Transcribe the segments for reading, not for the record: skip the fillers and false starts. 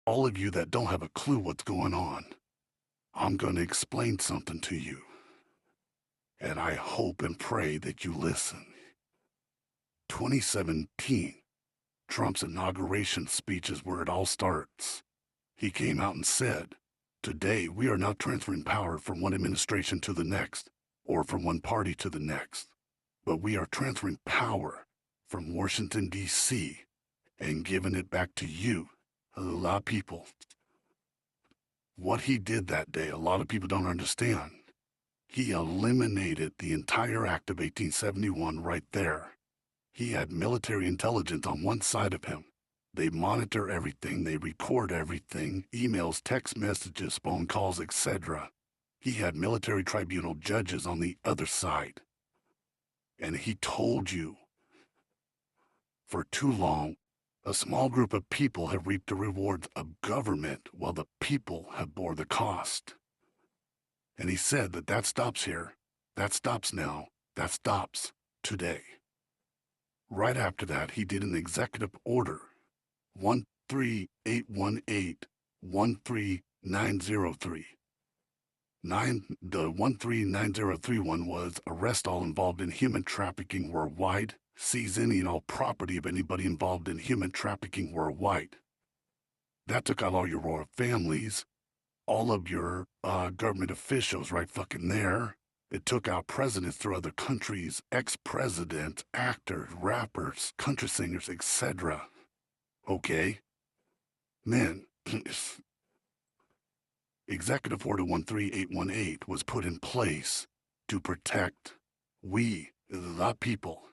all of you that don't have a clue what's going on, I'm gonna explain something to you. And I hope and pray that you listen. 2017, Trump's inauguration speech is where it all starts. He came out and said, "Today we are not transferring power from one administration to the next, or from one party to the next, but we are transferring power from Washington, D.C., and giving it back to you, a lot of people." What he did that day, a lot of people don't understand. He eliminated the entire Act of 1871 right there. He had military intelligence on one side of him. They monitor everything, they record everything, emails, text messages, phone calls, etc. He had military tribunal judges on the other side. And he told you, for too long, a small group of people have reaped the rewards of government while the people have bore the cost. And he said that that stops here, that stops now, that stops today. Right after that, he did an executive order, 13818, 13903. The 13903 was arrest all involved in human trafficking worldwide, seize any and all property of anybody involved in human trafficking worldwide. That took out all your royal families, all of your government officials right fucking there. It took out presidents through other countries, ex-presidents, actors, rappers, country singers, etc. Okay? Then, Executive Order 13818 was put in place to protect we, the people.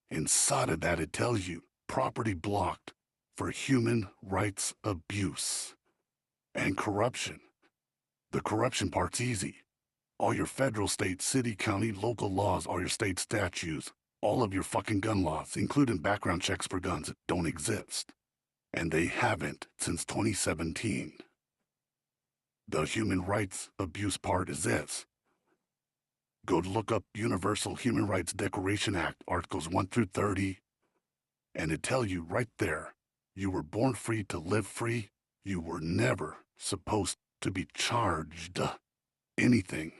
Inside of that, it tells you property blocked for human rights abuse and corruption. The corruption part's easy. All your federal, state, city, county, local laws, all your state statutes, all of your fucking gun laws, including background checks for guns, don't exist. And they haven't since 2017. The human rights abuse part is this. Go to look up Universal Human Rights Declaration Act, Articles 1 through 30, and it tells you right there, you were born free to live free. You were never supposed to be charged anything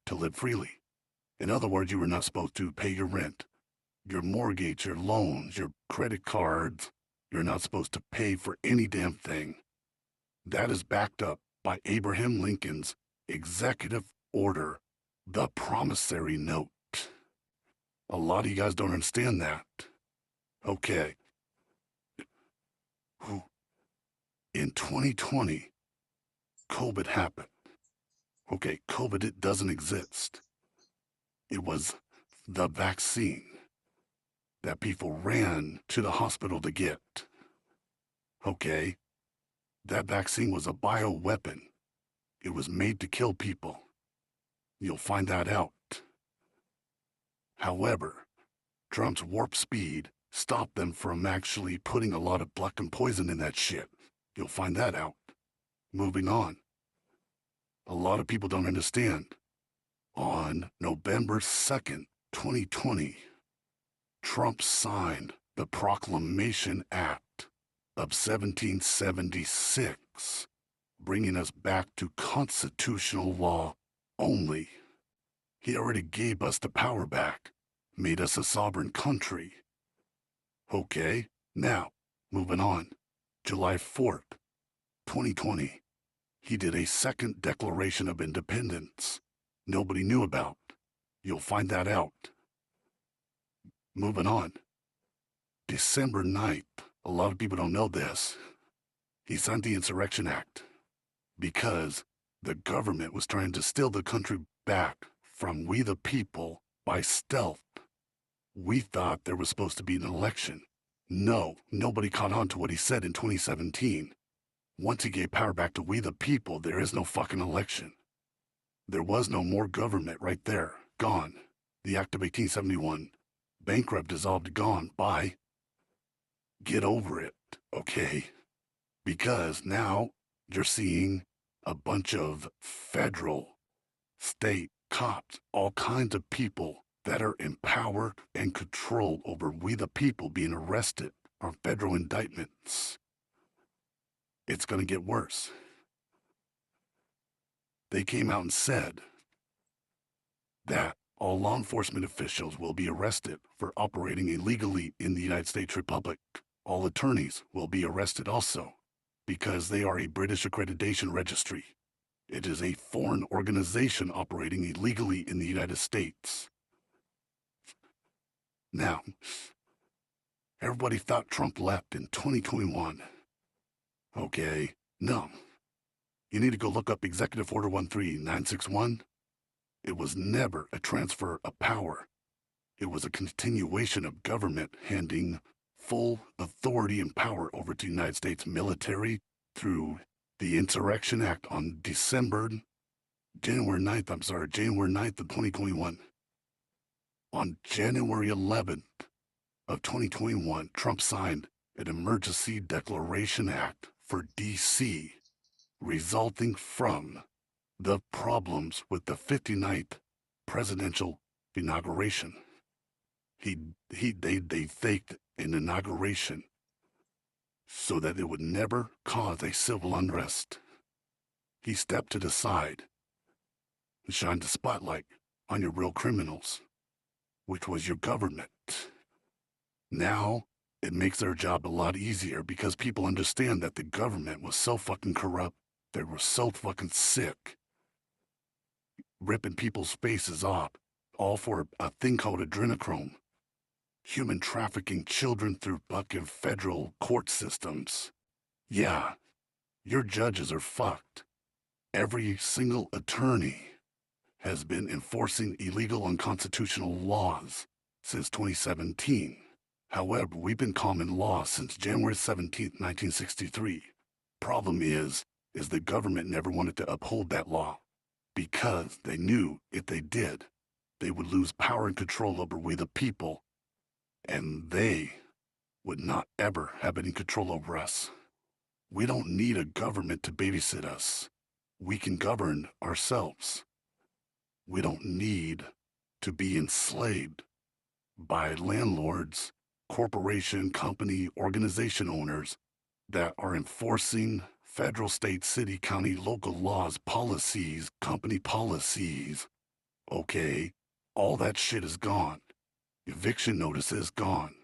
to live freely. In other words, you were not supposed to pay your rent, your mortgage, your loans, your credit cards. You're not supposed to pay for any damn thing. That is backed up by Abraham Lincoln's executive order, the promissory note. A lot of you guys don't understand that. Okay. In 2020, COVID happened. Okay, COVID, it doesn't exist. It was the vaccine that people ran to the hospital to get. Okay, that vaccine was a bioweapon. It was made to kill people. You'll find that out. However, Trump's warp speed stopped them from actually putting a lot of black and poison in that shit. You'll find that out. Moving on. A lot of people don't understand. On November 2nd, 2020, Trump signed the Proclamation Act of 1776, bringing us back to constitutional law only. He already gave us the power back, made us a sovereign country. Okay, now, moving on. July 4th, 2020, he did a second Declaration of Independence nobody knew about. You'll find that out. Moving on. December 9th, a lot of people don't know this. He signed the Insurrection Act because the government was trying to steal the country back from we the people by stealth. We thought there was supposed to be an election. No, nobody caught on to what he said in 2017. Once he gave power back to we the people, there is no fucking election. There was no more government right there. Gone. The Act of 1871. Bankrupt, dissolved, gone. Bye. Get over it, okay? Because now you're seeing a bunch of federal, state, cops, all kinds of people that are in power and control over we the people being arrested on federal indictments. it's gonna get worse. They came out and said that all law enforcement officials will be arrested for operating illegally in the United States Republic. All attorneys will be arrested also, because they are a British accreditation registry. It is a foreign organization operating illegally in the United States. Now, everybody thought Trump left in 2021. Okay, no. You need to go look up Executive Order 13961. It was never a transfer of power. It was a continuation of government handing full authority and power over to the United States military through the Insurrection Act on January 9th of 2021. On January 11th of 2021, Trump signed an Emergency Declaration Act for D.C., resulting from the problems with the 59th presidential inauguration. They faked an inauguration so that it would never cause a civil unrest. He stepped to the side and shined the spotlight on your real criminals, which was your government. Now, it makes their job a lot easier because people understand that the government was so fucking corrupt, they were so fucking sick, ripping people's faces off, all for a thing called adrenochrome. Human trafficking children through fucking federal court systems. Yeah, your judges are fucked. Every single attorney has been enforcing illegal unconstitutional laws since 2017. However, we've been common law since January 17th, 1963. Problem is the government never wanted to uphold that law because they knew if they did, they would lose power and control over we the people, and they would not ever have any control over us. We don't need a government to babysit us. We can govern ourselves. We don't need to be enslaved by landlords, corporation, company, organization owners that are enforcing federal, state, city, county, local laws, policies, company policies. Okay, all that shit is gone. Eviction notice is gone.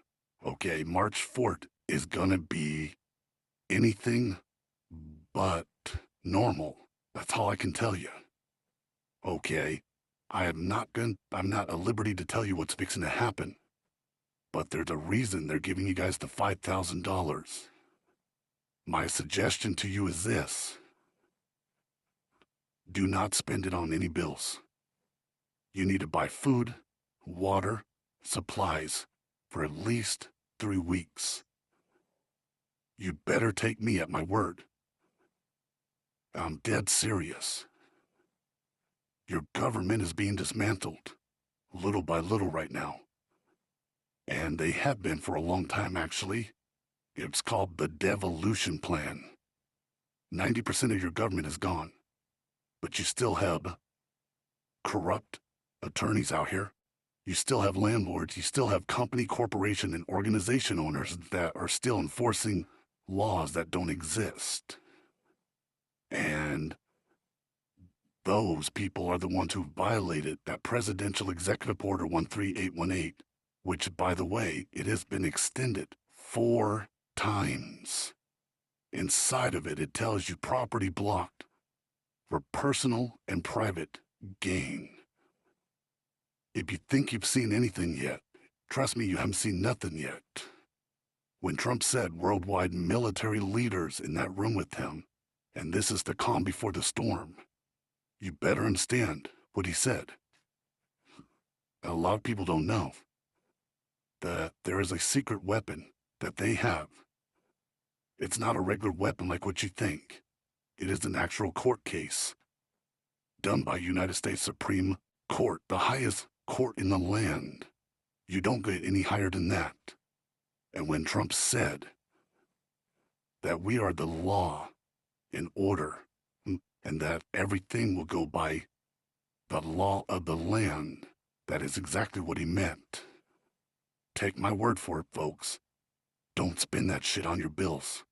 Okay, March 4th is gonna be anything but normal. That's all I can tell you. Okay, I'm not at liberty to tell you what's fixing to happen. But there's a reason they're giving you guys the $5,000. My suggestion to you is this. Do not spend it on any bills. You need to buy food, water, supplies for at least 3 weeks. You better take me at my word. I'm dead serious. Your government is being dismantled, little by little right now. And they have been for a long time, actually. It's called the devolution plan. 90% of your government is gone, but you still have corrupt attorneys out here. You still have landlords. You still have company, corporation, and organization owners that are still enforcing laws that don't exist. And those people are the ones who violated that Presidential Executive Order 13818, which, by the way, it has been extended 4 times. Inside of it, it tells you property blocked for personal and private gain. If you think you've seen anything yet, trust me, you haven't seen nothing yet. When Trump said worldwide military leaders in that room with him, and this is the calm before the storm, you better understand what he said. A lot of people don't know that there is a secret weapon that they have. It's not a regular weapon like what you think. It is an actual court case done by United States Supreme Court, the highest court in the land. You don't get any higher than that. And when Trump said that we are the law and order, and that everything will go by the law of the land, that is exactly what he meant. Take my word for it, folks. Don't spend that shit on your bills.